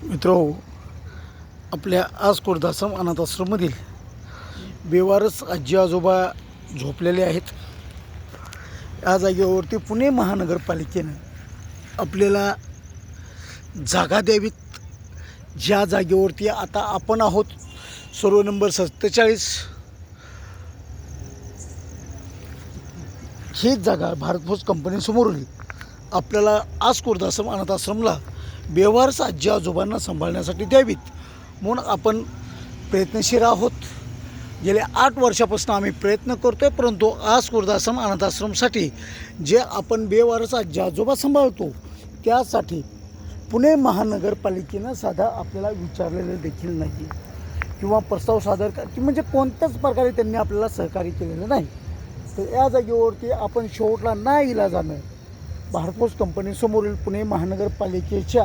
मित्रो, आपल्या आज खुर्दासम अनाथ आश्रममधील बेवारस आजी आजोबा झोपलेले आहेत. या जागेवरती पुणे महानगरपालिकेनं आपल्याला जागा द्यावीत. ज्या जागेवरती आता आपण आहोत, सर्व नंबर 47, हीच जागा भारत फोर्स कंपनीसमोरील आपल्याला आज खुर्दासम अनाथ आश्रमला बेवारस आजी आजोबांना सांभाळण्यासाठी द्यावीत म्हणून आपण प्रयत्नशील आहोत. गेल्या 8 वर्षापासून आम्ही प्रयत्न करतो आहे, परंतु आज खुर्दासम अनाथ आश्रमसाठी जे आपण बेवारस आजी आजोबा सांभाळतो त्यासाठी पुणे महानगरपालिकेनं साधा आपल्याला विचारलेलं देखील नाही किंवा प्रस्ताव सादर म्हणजे कोणत्याच प्रकारे त्यांनी आपल्याला सहकार्य केलेलं नाही. तर या जागेवरती आपण शेवटला नाईलाजानं भारत फोर्स कंपनीसमोरील पुणे महानगरपालिकेच्या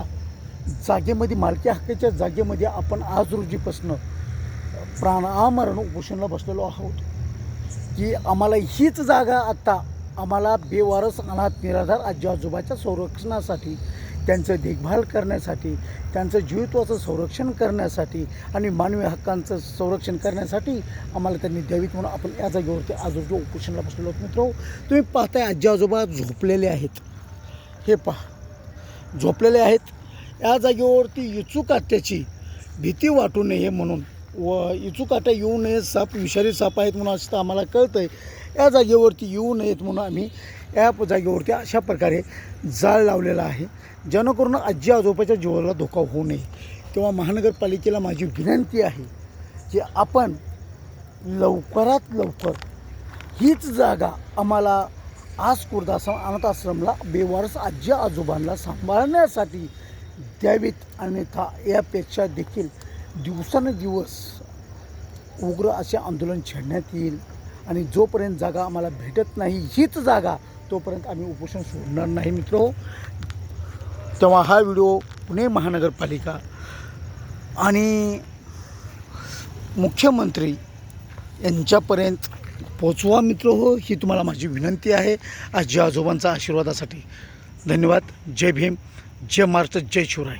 जागेमध्ये, मालकी हक्काच्या जागेमध्ये आपण आज रोजीपासून प्राणामरण उपोषणाला बसलेलो आहोत की आम्हाला हीच जागा आत्ता आम्हाला बेवारस अनाथ निराधार आजी आजोबाच्या संरक्षणासाठी, त्यांचं देखभाल करण्यासाठी, त्यांचं जीवित्वाचं संरक्षण करण्यासाठी आणि मानवी हक्कांचं संरक्षण करण्यासाठी आम्हाला त्यांनी द्यावीत म्हणून आपण या जागेवरती आज रोजी उपोषणाला बसलेलो आहोत. मित्रो, तुम्ही पाहताय आजी आजोबा झोपलेले आहेत. हे पहा, झोपलेले आहेत. या जागेवरती इचूकाट्याची भीती वाटू नये म्हणून व इचूकाट्या येऊ नये, साप विषारी साप आहेत म्हणून असं आम्हाला कळतं आहे. या जागेवरती येऊ नयेत म्हणून आम्ही या जागेवरती अशा प्रकारे जाळ लावलेला आहे, जेणेकरून आजी आजोबाच्या जीवाला धोका होऊ नये. तेव्हा महानगरपालिकेला माझी विनंती आहे की आपण लवकरात लवकर हीच जागा आम्हाला आज खुर्दासम अनाथ आश्रमला बेवारस आजी आजोबांना सांभाळण्यासाठी द्यावीत, अन्यथा यापेक्षा देखील दिवसानुदिवस उग्र असे आंदोलन छेडण्यात येईल. आणि जोपर्यंत जागा आम्हाला भेटत नाही, हीच जागा, तोपर्यंत आम्ही उपोषण सोडणार नाही. मित्रो, तेव्हा हा व्हिडिओ पुणे महानगरपालिका आणि मुख्यमंत्री यांच्यापर्यंत पोचवा मित्र हो, ही तुम्हाला माझी विनंती आहे आजी आजोबांचा आशीर्वादासाठी. धन्यवाद. जय भीम, जय महाराष्ट्र, जय शिवराय.